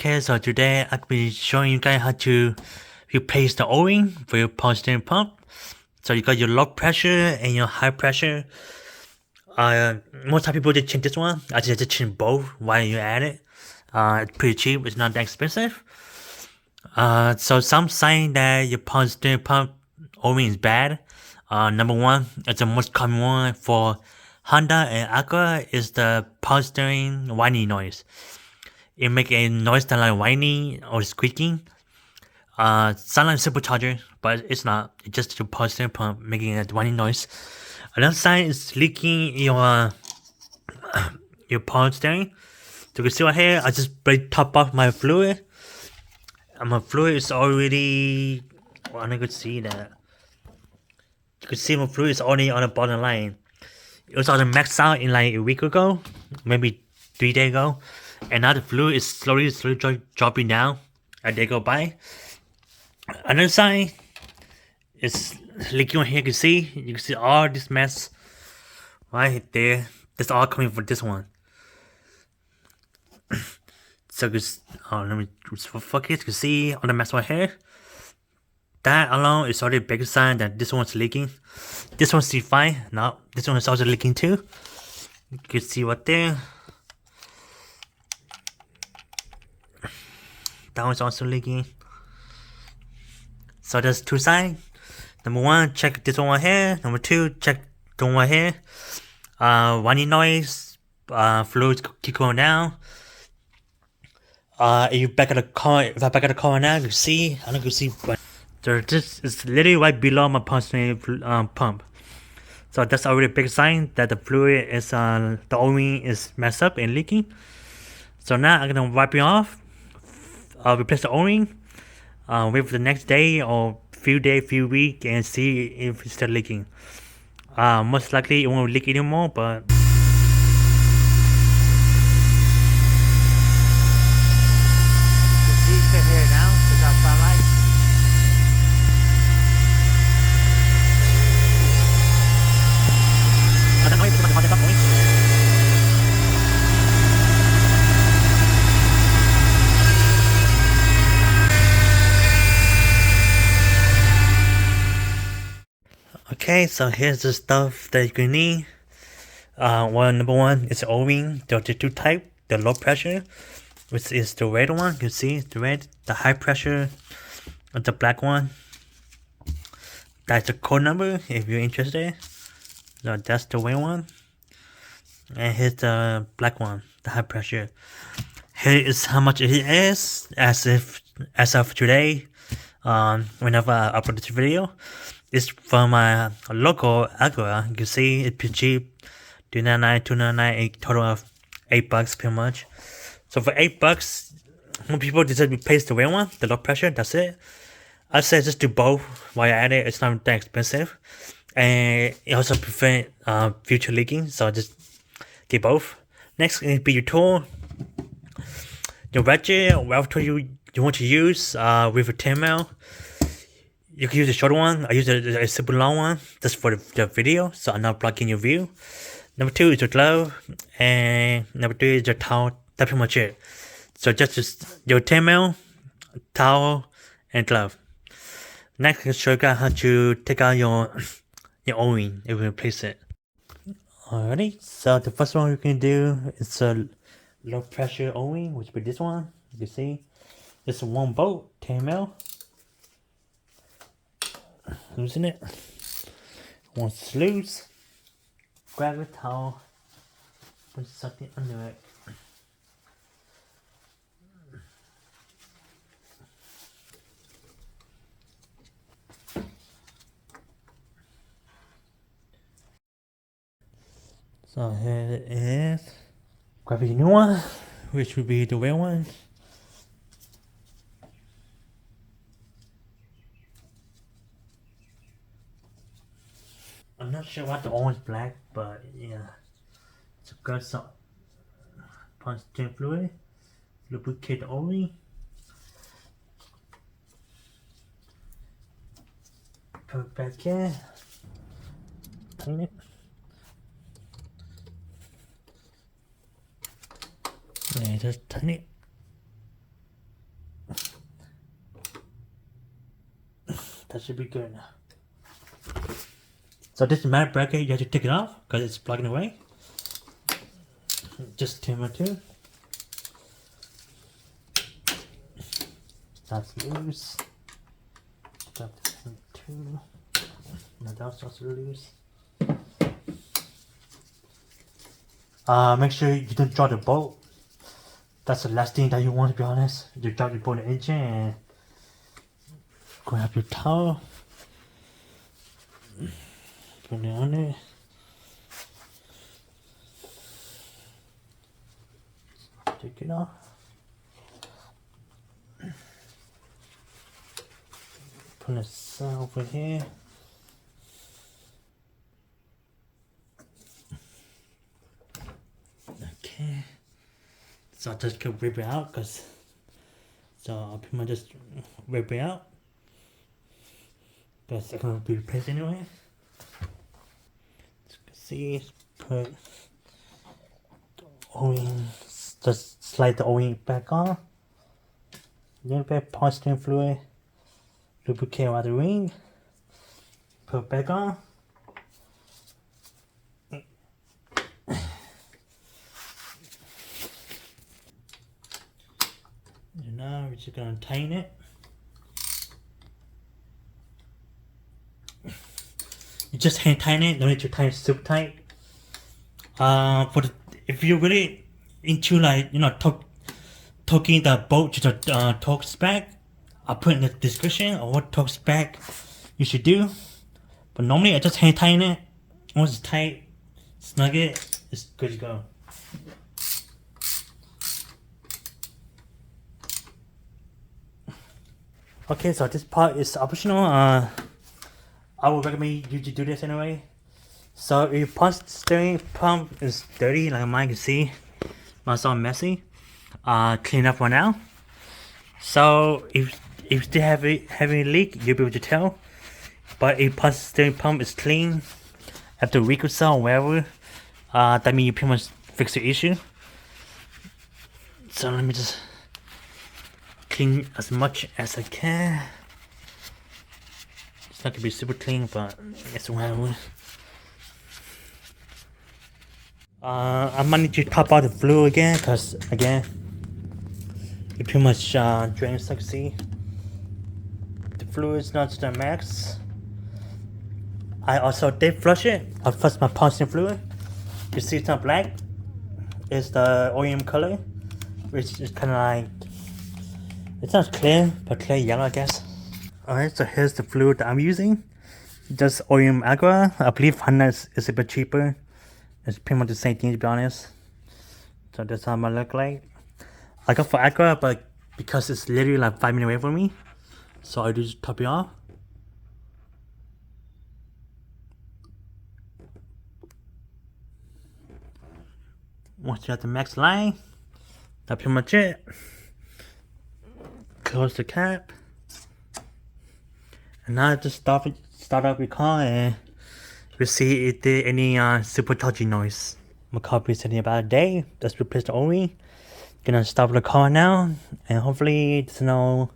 Okay, so today I'll be showing you guys how to replace the O-ring for your power steering pump. So you got your low pressure and your high pressure. Most time people just change this one. I just change both while you're at it. It's pretty cheap. It's not that expensive. So some saying that your power steering pump O-ring is bad. Number one, it's the most common one for Honda and Acura is the power steering whining noise. It make a noise that like whining or squeaking. Sound like supercharger, but it's not. It's just your power steering pump making a whining noise. Another sign is leaking your power steering. So you can see right here, I just top off my fluid. And my fluid is already. Well, I could see that. You can see my fluid is already on the bottom line. It was on the max out in like a week ago, maybe 3 days ago. And now the fluid is slowly dropping down as they go by. Another sign is leaking on here. You can see all this mess right there. That's all coming from this one. So let me focus. You can see all the mess right here. That alone is already a big sign that this one's leaking. This one's fine. No, this one is also leaking too. You can see right there. That one's also leaking. So there's two signs. Number one, check this one right here. Number two, check the one right here. Whining noise, fluids keep going down. If you back at the car, if I back at the car right now, you can see, I don't can see, but so this is literally right below my pump. So that's already a big sign that the fluid is, the O-ring is messed up and leaking. So now I'm gonna wipe it off. Replace the O-ring. Wait for the next day or few weeks and see if it's still leaking. Most likely it won't leak anymore, but you see it here now. There's our sunlight. Okay, so here's the stuff that you can need. Number one is O-ring, the two type, the low pressure, which is the red one. You can see the red, the high pressure, the black one. That's the code number if you're interested. So that's the red one. And here's the black one, the high pressure. Here is how much it is as of today. Whenever I upload this video. It's from my local Acura. You can see it's pretty cheap. $299, $299, a total of $8 pretty much. So for $8, when people just replace the red one, the low pressure, that's it. I say just do both while you're at it. It's not that expensive. And it also prevent future leaking, so just get both. Next is be your tool. Your ratchet, whatever tool you want to use with a 10mm. You can use a short one. I use a super long one just for the video, so I'm not blocking your view. Number two is your glove, and number three is your towel. That's pretty much it. So just your 10mm, towel, and glove. Next, I'll show you guys how to take out your O-ring and replace it. Alrighty, so the first one you can do is a low pressure O-ring, which would be this one. You can see it's one bolt, 10mm. Loosen it. Once it's loose, grab a towel, put something under it. So here it is. Grab a new one, which would be the red one. I'm not sure what the orange black, but yeah, it's got some punch fluid, lubricate the O-ring. Put it back in, clean it. Yeah, just turn it. that should be good now. So this matte bracket, you have to take it off because it's plugging away. Just two more two. That's loose. Got two. No, that's also loose. Make sure you don't drop the bolt. That's the last thing that you want, to be honest. You drop the bolt in the engine and grab your towel. Put it on it. Take it off. Put this over here. Okay. So I'll just go rip it out so I'll pretty much just rip it out. Because it's gonna be replaced anyway. As you can see, put the O-ring, just slide the O-ring back on. A little bit of steering fluid, lubricate around the ring, put it back on. And now we're just gonna tighten it. You just hand tighten it, don't need to tighten it super tight. If you're really into torquing the bolt to the torque spec, I'll put in the description of what torque spec you should do. But normally I just hand tighten it. Once it's tight, snug it, it's good to go. Okay, so this part is optional. I would recommend you to do this anyway. So if your steering pump is dirty, like mine, you can see, mine's all messy. Clean up right now. So if you still have a heavy leak, you'll be able to tell. But if your steering pump is clean after a week or so, or whatever, that means you pretty much fix the issue. So let me just clean as much as I can. It's not gonna be super clean, but it's whatever. I might need to top out the fluid again, because again, it pretty much drains, like you see. The fluid is not to the max. I also did flush it. I flushed my passing fluid. You see it's not black. It's the OEM color, which is kind of like, it's not clear, but clear yellow, I guess. Alright, so here's the fluid that I'm using. Just OEM Acura. I believe Honda is a bit cheaper. It's pretty much the same thing, to be honest. So that's how it might look like. I got for Acura, but because it's literally like 5 minutes away from me, so I just top it off. Once you have the max line, that's pretty much it. Close the cap. And now just start up your car and we'll see if there any super touchy noise. My car be sitting about a day. Just replace the O-ring. Gonna stop the car now, and hopefully there's no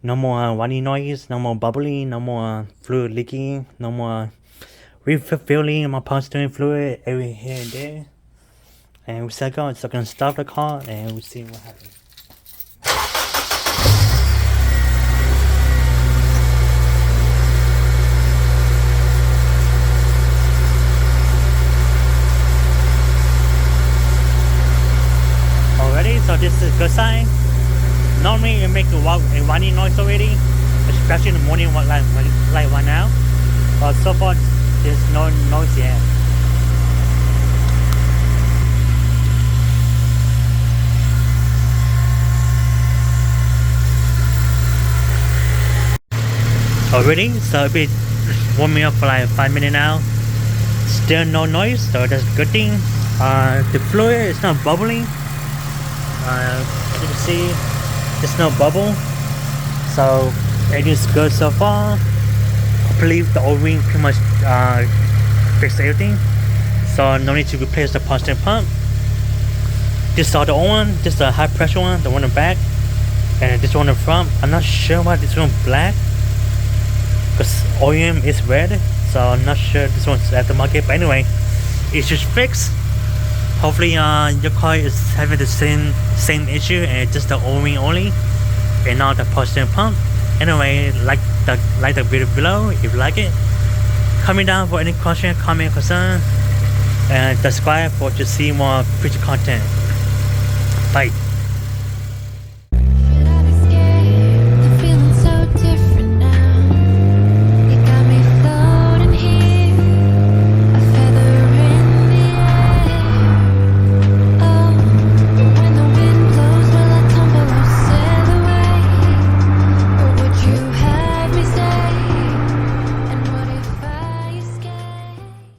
more whining noise, no more bubbling, no more fluid leaking, no more refilling my power steering fluid every here and there. And we're set going. So I'm gonna stop the car and we'll see what happens. So this is a good sign. Normally it makes a whining noise already, especially in the morning like right now. But so far there's no noise yet. Already, so it's been warming up for like 5 minutes now. Still no noise, so that's a good thing. The fluid is not bubbling. As you can see, there's no bubble, so everything's good so far. I believe the O-ring pretty much fixed everything, so no need to replace the piston pump. This is the old one, this is the high pressure one, the one in the back, and this one in the front. I'm not sure why this one black. because OEM is red, so I'm not sure this one's aftermarket. But anyway, it's just fixed. Hopefully your car is having the same issue and just the O-ring only and not the piston pump. Anyway, like the video below if you like it. Comment down for any question, comment, concern, and subscribe to see more future content. Bye.